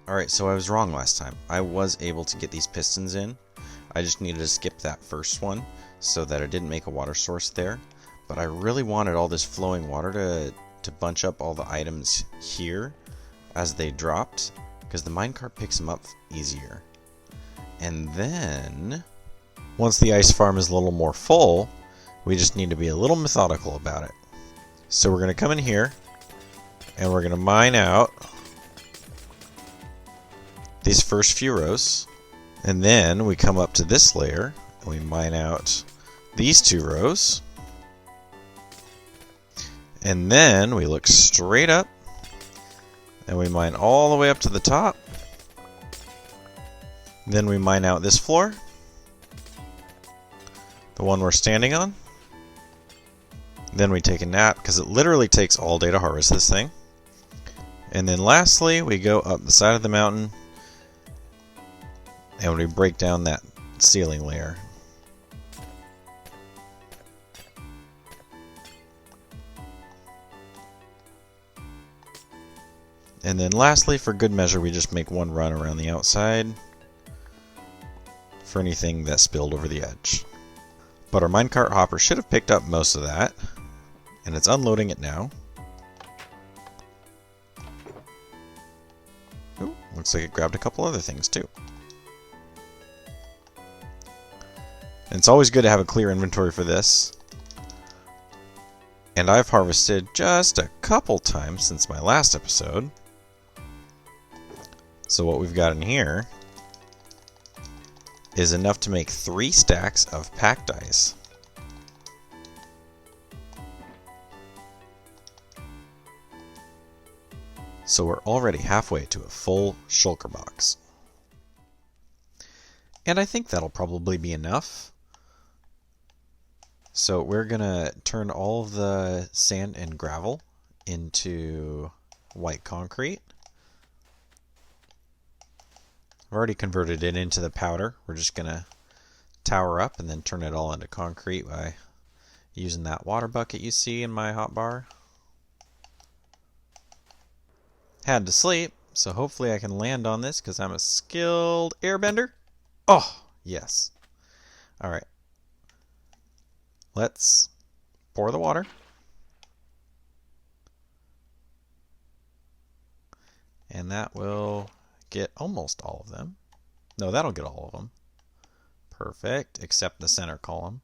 Alright, so I was wrong last time. I was able to get these pistons in. I just needed to skip that first one so that it didn't make a water source there. But I really wanted all this flowing water to bunch up all the items here as they dropped, because the minecart picks them up easier. And then, once the ice farm is a little more full, we just need to be a little methodical about it. So we're going to come in here, and we're going to mine out these first few rows. And then we come up to this layer, and we mine out these 2 rows. And then we look straight up, and we mine all the way up to the top. Then we mine out this floor, the one we're standing on. Then we take a nap, because it literally takes all day to harvest this thing. And then lastly, we go up the side of the mountain, and we break down that ceiling layer. And then lastly, for good measure, we just make one run around the outside for anything that spilled over the edge. But our minecart hopper should have picked up most of that, and it's unloading it now. Ooh, looks like it grabbed a couple other things too. And it's always good to have a clear inventory for this. And I've harvested just a couple times since my last episode. So what we've got in here is enough to make 3 stacks of packed ice. So we're already halfway to a full shulker box. And I think that'll probably be enough. So we're gonna turn all of the sand and gravel into white concrete. I've already converted it into the powder. We're just gonna tower up and then turn it all into concrete by using that water bucket you see in my hotbar. Had to sleep, so hopefully I can land on this because I'm a skilled airbender. Oh, yes. Alright. Let's pour the water. And that will get almost all of them. No, that'll get all of them. Perfect, except the center column.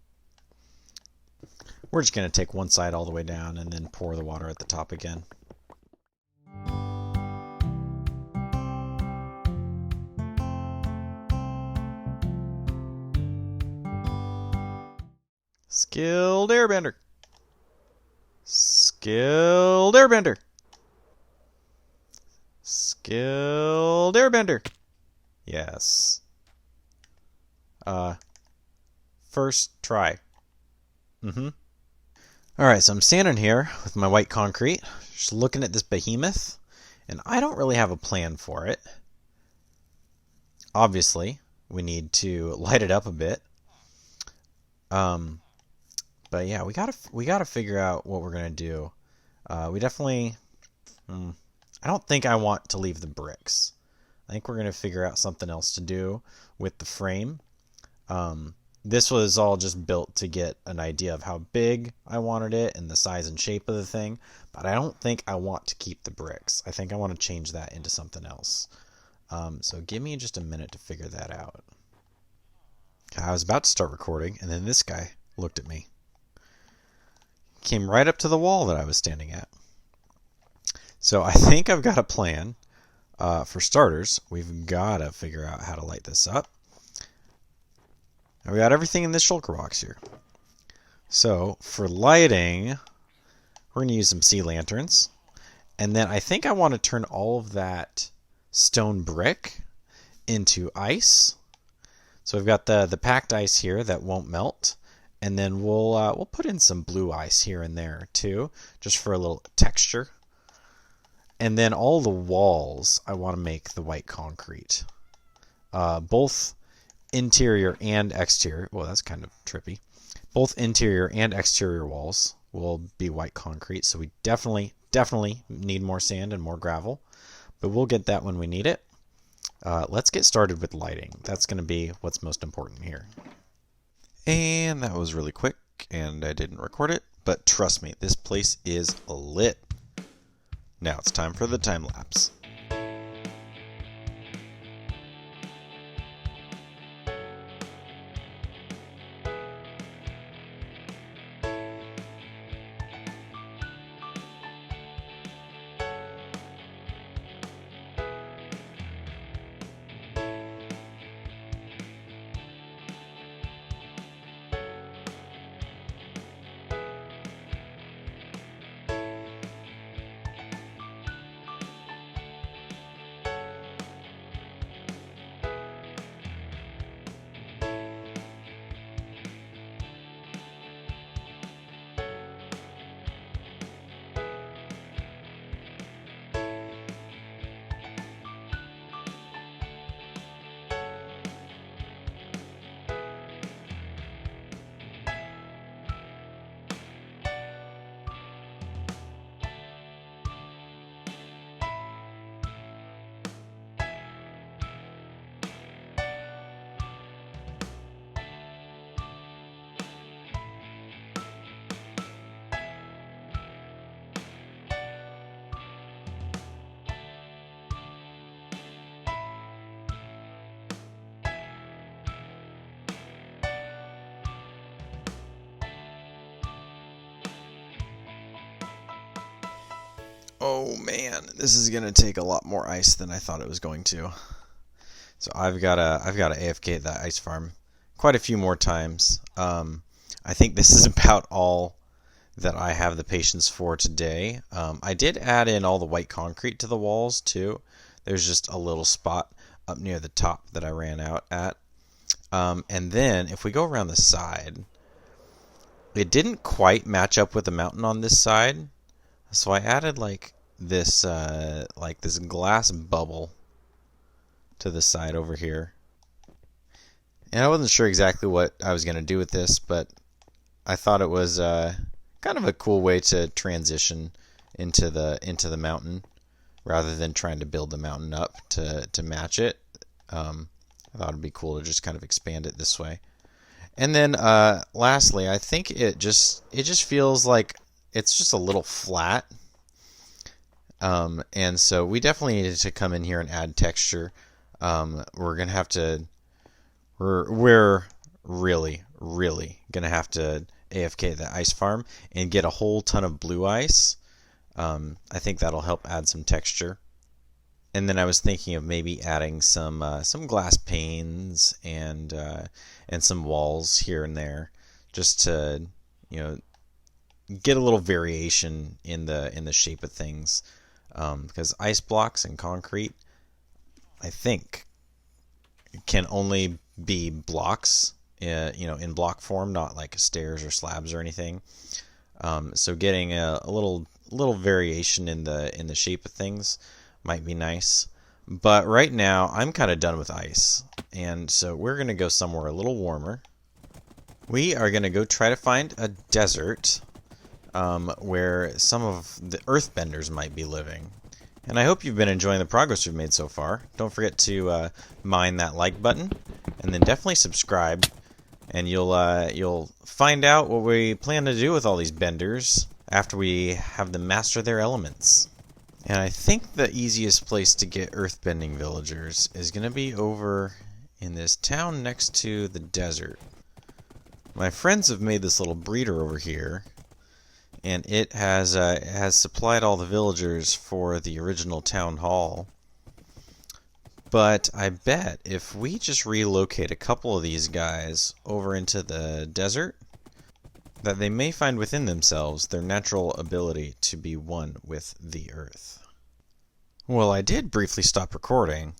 We're just going to take one side all the way down and then pour the water at the top again. Skilled airbender. Skilled airbender. Skilled airbender. Yes. First try. Alright, so I'm standing here with my white concrete, just looking at this behemoth, and I don't really have a plan for it. Obviously, we need to light it up a bit. But yeah, we gotta figure out what we're gonna do. We definitely. I don't think I want to leave the bricks. I think we're gonna figure out something else to do with the frame. This was all just built to get an idea of how big I wanted it and the size and shape of the thing. But I don't think I want to keep the bricks. I think I want to change that into something else. So give me just a minute to figure that out. I was about to start recording, and then this guy looked at me. Came right up to the wall that I was standing at. So I think I've got a plan. For starters, we've got to figure out how to light this up. Now we got everything in this shulker box here. So for lighting, we're going to use some sea lanterns. And then I think I want to turn all of that stone brick into ice. So we've got the packed ice here that won't melt. And then we'll put in some blue ice here and there too, just for a little texture. And then all the walls, I want to make the white concrete. Both interior and exterior. Well, that's kind of trippy. Both interior and exterior walls will be white concrete. So we definitely need more sand and more gravel. But we'll get that when we need it. let's get started with lighting. That's going to be what's most important here. And that was really quick, and I didn't record it, but trust me, this place is lit. Now it's time for the time lapse. Oh man, this is gonna take a lot more ice than I thought it was going to. So I've got to AFK that ice farm quite a few more times. I think this is about all that I have the patience for today. I did add in all the white concrete to the walls too. There's just a little spot up near the top that I ran out at. And then if we go around the side, it didn't quite match up with the mountain on this side. So I added like this glass bubble to the side over here. And I wasn't sure exactly what I was going to do with this, but I thought it was kind of a cool way to transition into the mountain rather than trying to build the mountain up to match it. I thought it'd be cool to just kind of expand it this way. And then lastly, I think it just feels like it's just a little flat. And so we definitely needed to come in here and add texture. We're gonna have to. We're really gonna have to AFK the ice farm and get a whole ton of blue ice. I think that'll help add some texture. And then I was thinking of maybe adding some glass panes and some walls here and there, just to get a little variation in the shape of things. Because ice blocks and concrete, I think, can only be blocks, in block form, not like stairs or slabs or anything. So getting a little variation in the shape of things might be nice. But right now, I'm kind of done with ice, and so we're gonna go somewhere a little warmer. We are gonna go try to find a desert. Where some of the earthbenders might be living. And I hope you've been enjoying the progress we've made so far. Don't forget to mine that like button, and then definitely subscribe, and you'll find out what we plan to do with all these benders after we have them master their elements. And I think the easiest place to get earthbending villagers is going to be over in this town next to the desert. My friends have made this little breeder over here, and it has supplied all the villagers for the original town hall. But I bet if we just relocate a couple of these guys over into the desert, that they may find within themselves their natural ability to be one with the earth. Well, I did briefly stop recording,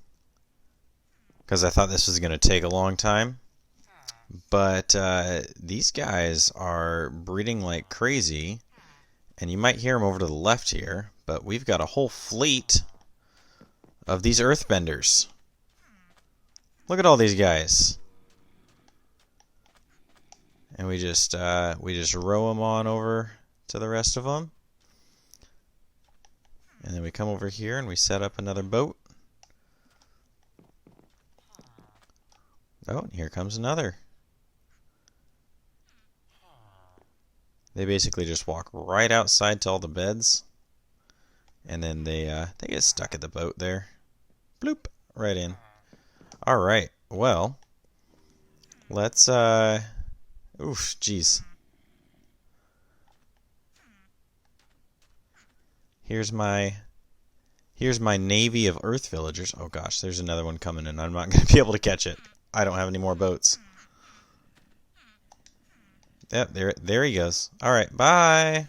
because I thought this was going to take a long time. But these guys are breeding like crazy. And you might hear them over to the left here, but we've got a whole fleet of these earthbenders. Look at all these guys. And we just row them on over to the rest of them. And then we come over here and we set up another boat. Oh, here comes another. They basically just walk right outside to all the beds, and then they get stuck at the boat there. Bloop, right in. All right, well, let's oof, jeez. Here's my navy of Earth villagers. Oh gosh, there's another one coming in. I'm not going to be able to catch it. I don't have any more boats. Yep, there he goes. All right, bye.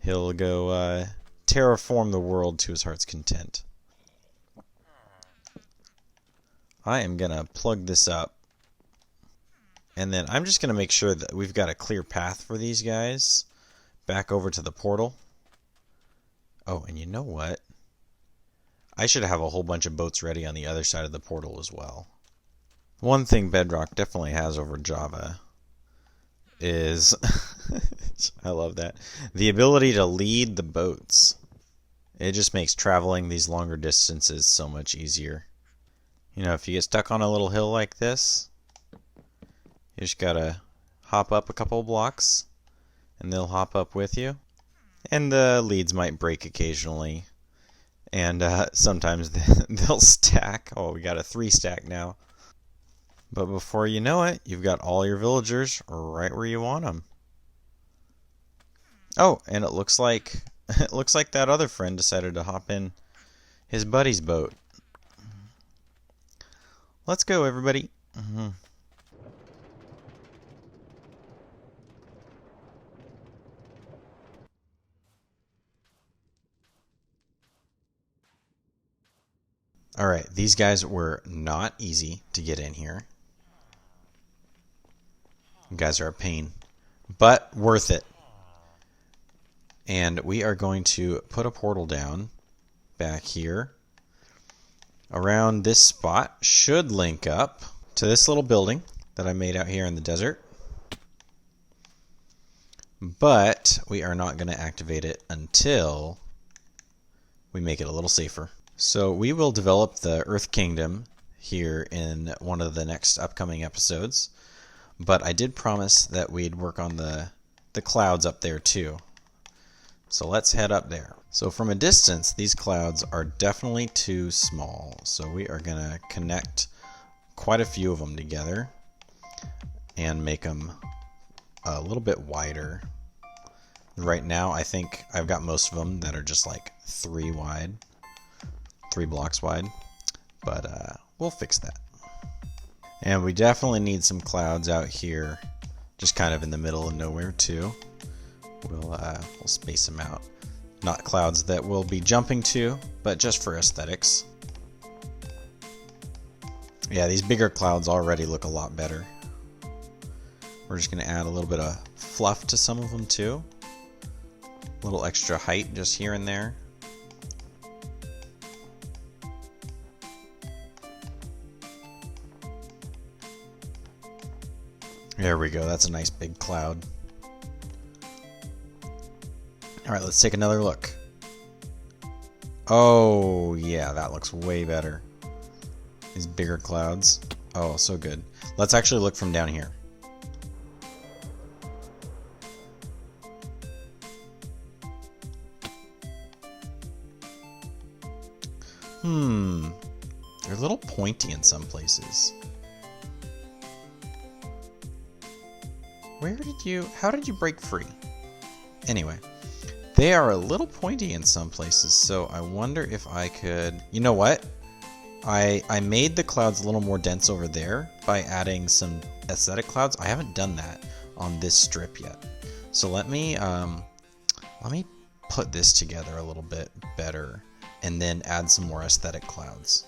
He'll go terraform the world to his heart's content. I am gonna plug this up, and then I'm just gonna make sure that we've got a clear path for these guys back over to the portal. Oh, and you know what? I should have a whole bunch of boats ready on the other side of the portal as well. One thing Bedrock definitely has over Java is, I love that, the ability to lead the boats. It just makes traveling these longer distances so much easier. You know, if you get stuck on a little hill like this, you just gotta hop up a couple of blocks, and they'll hop up with you. And the leads might break occasionally, and sometimes they'll stack. Oh, we got a 3 stack now. But before you know it, you've got all your villagers right where you want them. Oh, and it looks like that other friend decided to hop in his buddy's boat. Let's go, everybody. All right, these guys were not easy to get in here. You guys are a pain, but worth it. And we are going to put a portal down back here. Around this spot should link up to this little building that I made out here in the desert. But we are not going to activate it until we make it a little safer. So we will develop the Earth Kingdom here in one of the next upcoming episodes. But I did promise that we'd work on the clouds up there too. So let's head up there. So from a distance, these clouds are definitely too small. So we are going to connect quite a few of them together and make them a little bit wider. Right now, I think I've got most of them that are just like 3 wide, 3 blocks wide, but we'll fix that. And we definitely need some clouds out here, just kind of in the middle of nowhere too. We'll space them out. Not clouds that we'll be jumping to, but just for aesthetics. Yeah, these bigger clouds already look a lot better. We're just going to add a little bit of fluff to some of them too. A little extra height just here and there. There we go, that's a nice big cloud. Alright, let's take another look. Oh, yeah, that looks way better. These bigger clouds. Oh, so good. Let's actually look from down here. They're a little pointy in some places. How did you break free? Anyway, they are a little pointy in some places, so I wonder if I could, you know what? I made the clouds a little more dense over there by adding some aesthetic clouds. I haven't done that on this strip yet. So let me put this together a little bit better and then add some more aesthetic clouds.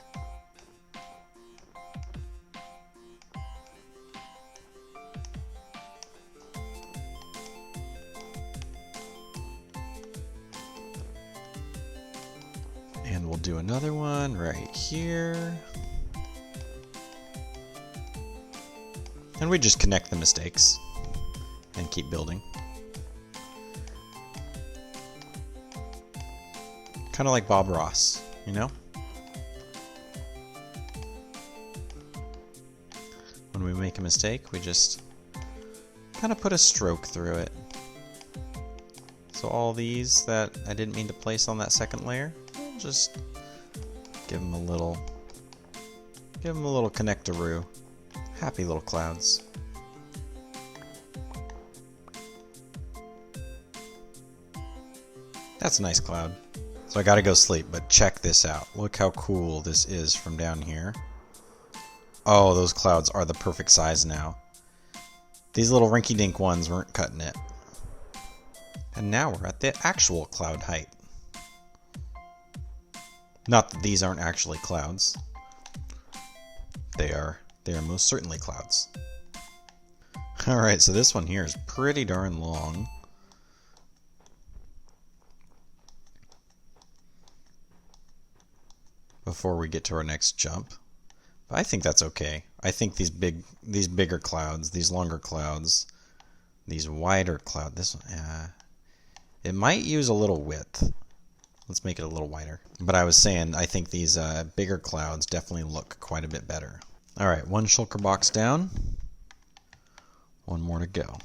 And we'll do another one right here. And we just connect the mistakes and keep building. Kind of like Bob Ross, you know? when we make a mistake, we just kind of put a stroke through it. So all these that I didn't mean to place on that second layer, just give them a little connectaroo. Happy little clouds. That's a nice cloud. So I gotta go sleep, but check this out. Look how cool this is from down here. Oh, those clouds are the perfect size now. These little rinky-dink ones weren't cutting it. And now we're at the actual cloud height. Not that these aren't actually clouds. They are most certainly clouds. Alright, so this one here is pretty darn long. Before we get to our next jump. But I think that's okay. I think these bigger clouds, these longer clouds, these wider clouds, this one, it might use a little width. Let's make it a little wider. But I was saying, I think these bigger clouds definitely look quite a bit better. Alright, one shulker box down. One more to go.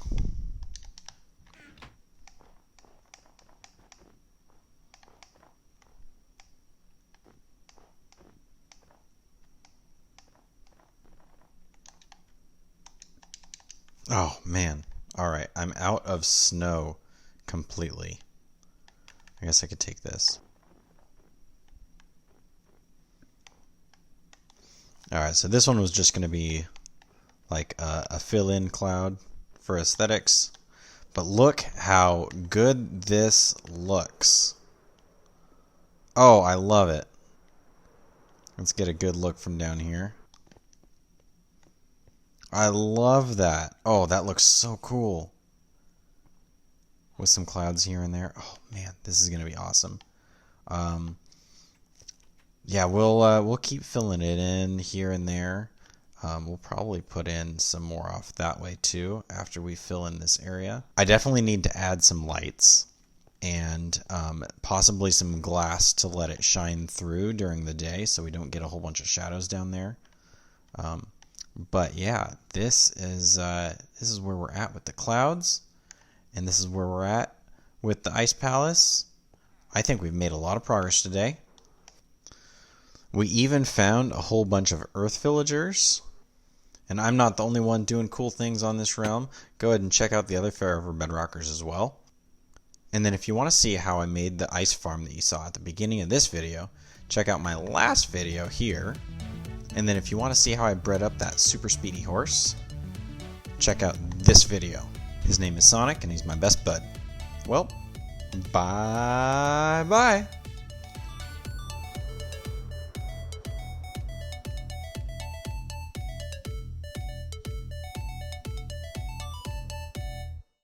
Oh, man. Alright, I'm out of snow completely. I guess I could take this. Alright, so this one was just going to be like a fill-in cloud for aesthetics. But look how good this looks. Oh, I love it. Let's get a good look from down here. I love that. Oh, that looks so cool. With some clouds here and there. Oh man, this is gonna be awesome. Yeah, we'll keep filling it in here and there. We'll probably put in some more off that way too after we fill in this area. I definitely need to add some lights and possibly some glass to let it shine through during the day so we don't get a whole bunch of shadows down there. But yeah, this is where we're at with the clouds, and this is where we're at with the Ice Palace. I think we've made a lot of progress today. We even found a whole bunch of Earth Villagers, and I'm not the only one doing cool things on this realm. Go ahead and check out the other Forever Bedrockers as well. And then if you want to see how I made the ice farm that you saw at the beginning of this video, check out my last video here. And then if you want to see how I bred up that super speedy horse, check out this video. His name is Sonic and he's my best bud. Well, bye-bye.